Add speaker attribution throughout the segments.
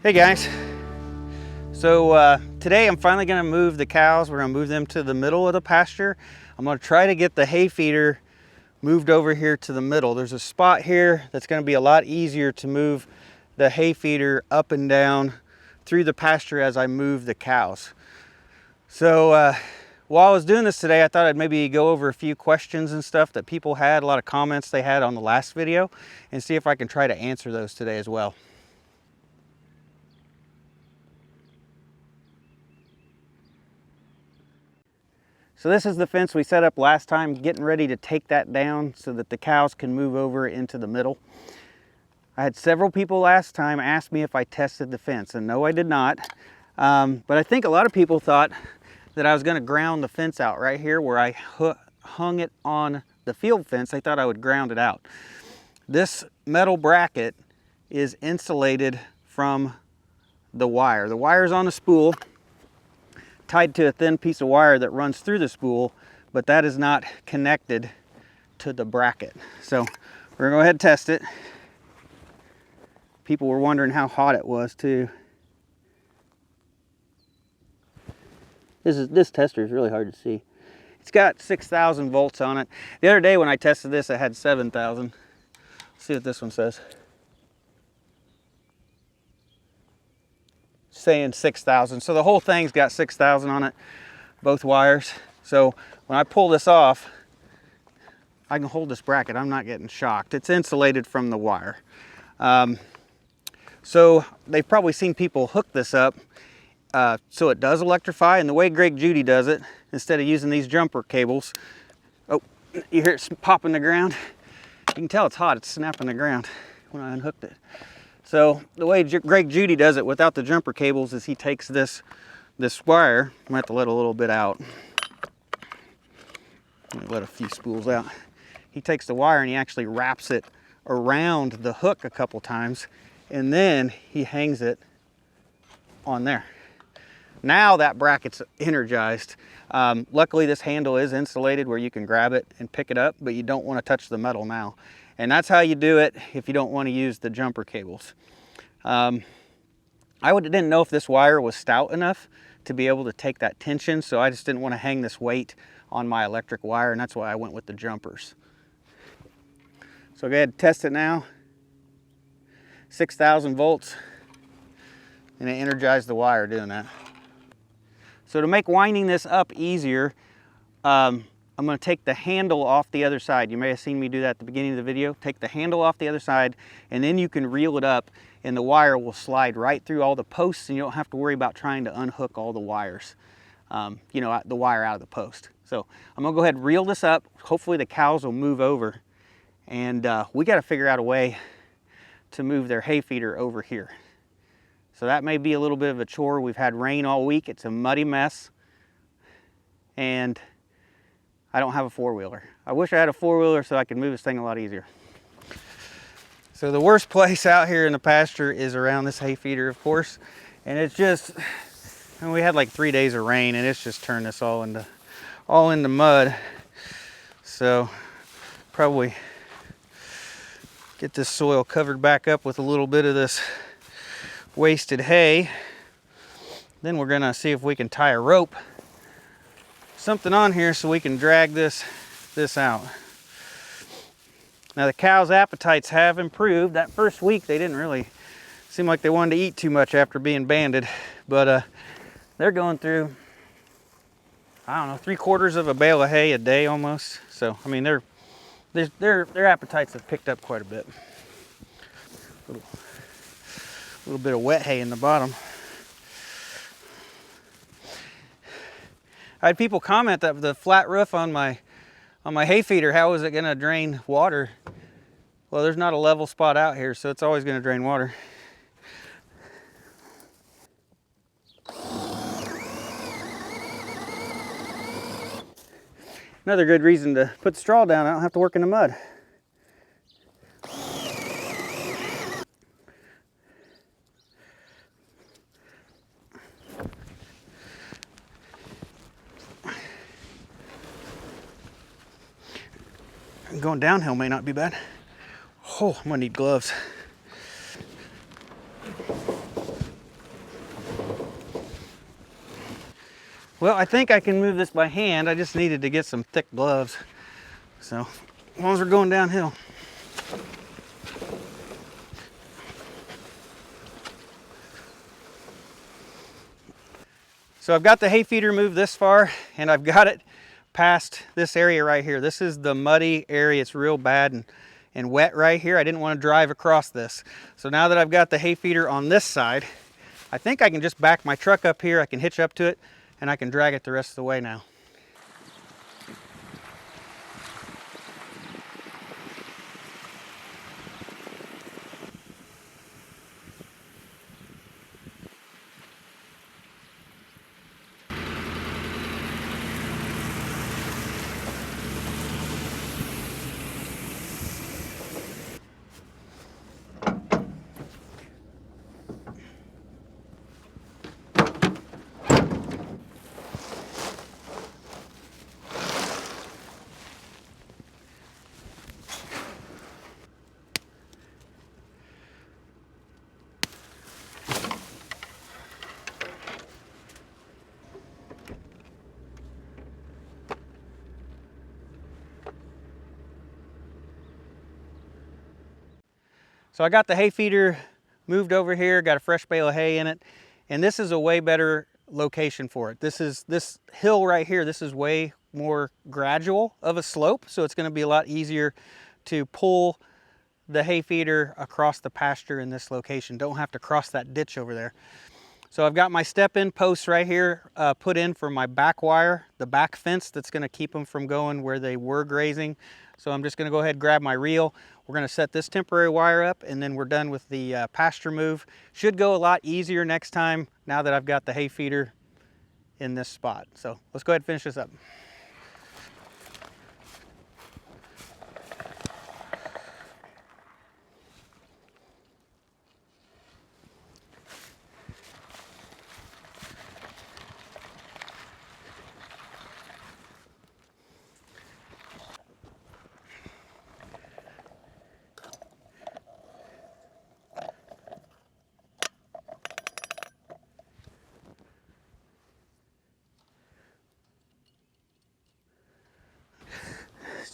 Speaker 1: Hey guys, today I'm finally going to move the cows. We're going to move them to the middle of the pasture. I'm going to try to get the hay feeder moved over here to the middle. There's a spot here that's going to be a lot easier to move the hay feeder up and down through the pasture as I move the cows. So while I was doing this today, I thought I'd maybe go over a few questions and stuff that people had, a lot of comments they had on the last video, and see if I can try to answer those today as well. So this is the fence we set up last time, getting ready to take that down so that the cows can move over into the middle. I had several people last time ask me if I tested the fence, and no, I did not. But I think a lot of people thought that I was going to ground the fence out right here where I hung it on the field fence. They thought I would ground it out. This metal bracket is insulated from the wire. The wire is on a spool, tied to a thin piece of wire that runs through the spool, but that is not connected to the bracket. So we're gonna go ahead and test it. People were wondering how hot it was too. This tester is really hard to see. It's got 6,000 volts on it. The other day when I tested this, it had 7,000. See what this one says. Saying 6,000. So the whole thing's got 6,000 on it, both wires. So when I pull this off, I can hold this bracket. I'm not getting shocked. It's insulated from the wire. So they've probably seen people hook this up so it does electrify. And the way Greg Judy does it, instead of using these jumper cables, oh, you hear it popping the ground? You can tell it's hot. It's snapping the ground when I unhooked it. So the way Greg Judy does it without the jumper cables is he takes this wire. I'm gonna have to let a little bit out. Let a few spools out. He takes the wire and he actually wraps it around the hook a couple times, and then he hangs it on there. Now that bracket's energized. Luckily this handle is insulated where you can grab it and pick it up, but you don't want to touch the metal now. And that's how you do it if you don't want to use the jumper cables. I didn't know if this wire was stout enough to be able to take that tension, so I just didn't want to hang this weight on my electric wire, and that's why I went with the jumpers. So go ahead and test it now. 6,000 volts, and it energized the wire doing that. So to make winding this up easier, I'm going to take the handle off the other side. You may have seen me do that at the beginning of the video. Take the handle off the other side, and then you can reel it up, and the wire will slide right through all the posts, and you don't have to worry about trying to unhook all the wires, the wire out of the post. So I'm going to go ahead and reel this up. Hopefully the cows will move over, and we got to figure out a way to move their hay feeder over here. So that may be a little bit of a chore. We've had rain all week. It's a muddy mess, and I don't have a four-wheeler. I wish I had a four-wheeler so I could move this thing a lot easier. So the worst place out here in the pasture is around this hay feeder, of course. And it's just, we had like 3 days of rain, and it's just turned this all into mud. So probably get this soil covered back up with a little bit of this wasted hay. Then we're gonna see if we can tie a rope, something on here so we can drag this out. Now the cows' appetites have improved. That first week they didn't really seem like they wanted to eat too much after being banded, but they're going through, I don't know, 3/4 of a bale of hay a day almost. So I mean their appetites have picked up quite a bit. A little bit of wet hay in the bottom. I had people comment that the flat roof on my hay feeder, how is it going to drain water? Well, there's not a level spot out here, so it's always going to drain water. Another good reason to put the straw down, I don't have to work in the mud. Going downhill may not be bad. Oh, I'm gonna need gloves. Well, I think I can move this by hand. I just needed to get some thick gloves. So, as long as we're going downhill. So I've got the hay feeder moved this far, and I've got it past this area right here. This is the muddy area. It's real bad and wet right here. I didn't want to drive across this. So now that I've got the hay feeder on this side, I think I can just back my truck up here. I can hitch up to it, and I can drag it the rest of the way now. So I got the hay feeder moved over here, got a fresh bale of hay in it, and this is a way better location for it. This hill right here, this is way more gradual of a slope, so it's going to be a lot easier to pull the hay feeder across the pasture in this location. Don't have to cross that ditch over there. So I've got my step-in posts right here put in for my back wire, the back fence that's going to keep them from going where they were grazing. So I'm just going to go ahead and grab my reel. We're going to set this temporary wire up, and then we're done with the pasture move. Should go a lot easier next time now that I've got the hay feeder in this spot. So let's go ahead and finish this up.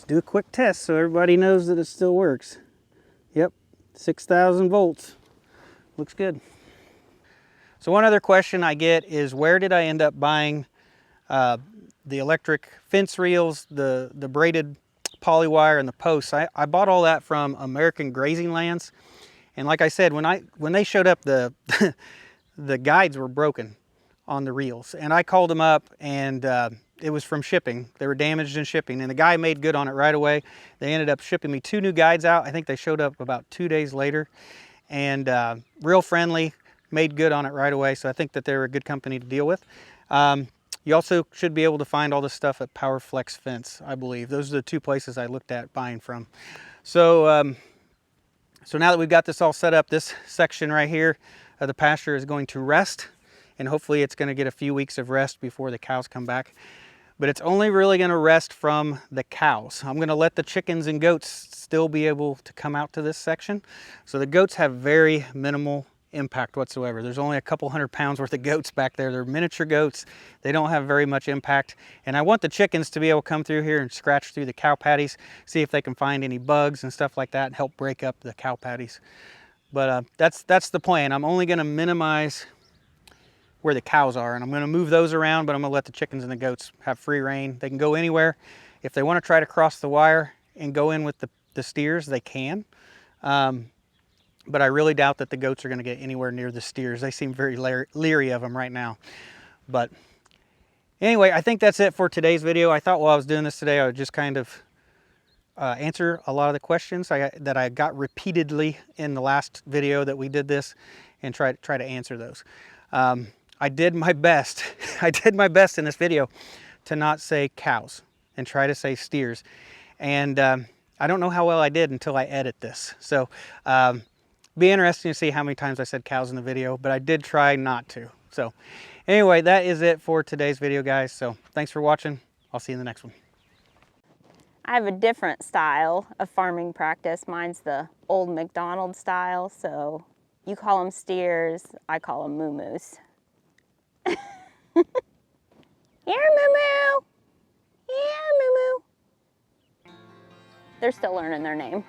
Speaker 1: Do a quick test so everybody knows that it still works. Yep, 6,000 volts. Looks good. So one other question I get is, where did I end up buying the electric fence reels, the braided poly wire, and the posts? I bought all that from American Grazing Lands. And like I said, when they showed up, the the guides were broken on the reels. And I called them up, and it was from shipping. They were damaged in shipping, and the guy made good on it right away. They ended up shipping me 2 new guides out. I think they showed up about 2 days later, and real friendly, made good on it right away. So I think that they're a good company to deal with. You also should be able to find all this stuff at PowerFlex Fence, I believe. Those are the 2 places I looked at buying from. So, so now that we've got this all set up, this section right here of the pasture is going to rest, and hopefully it's going to get a few weeks of rest before the cows come back. But it's only really going to rest from the cows. I'm going to let the chickens and goats still be able to come out to this section. So the goats have very minimal impact whatsoever. There's only a couple 100 pounds worth of goats back there. They're miniature goats. They don't have very much impact. And I want the chickens to be able to come through here and scratch through the cow patties, see if they can find any bugs and stuff like that and help break up the cow patties. But that's the plan. I'm only going to minimize where the cows are, and I'm going to move those around, but I'm going to let the chickens and the goats have free reign. They can go anywhere. If they want to try to cross the wire and go in with the steers, they can. But I really doubt that the goats are going to get anywhere near the steers. They seem very leery of them right now. But anyway, I think that's it for today's video. I thought while I was doing this today, I would just kind of answer a lot of the questions that I got repeatedly in the last video that we did this, and try to answer those. I did my best. I did my best in this video to not say cows and try to say steers. And I don't know how well I did until I edit this. So be interesting to see how many times I said cows in the video, but I did try not to. So anyway, that is it for today's video, guys. So thanks for watching. I'll see you in the next one.
Speaker 2: I have a different style of farming practice. Mine's the old McDonald style. So you call them steers, I call them moo-moos. Here, Moo Moo. Here, Moo Moo. They're still learning their name.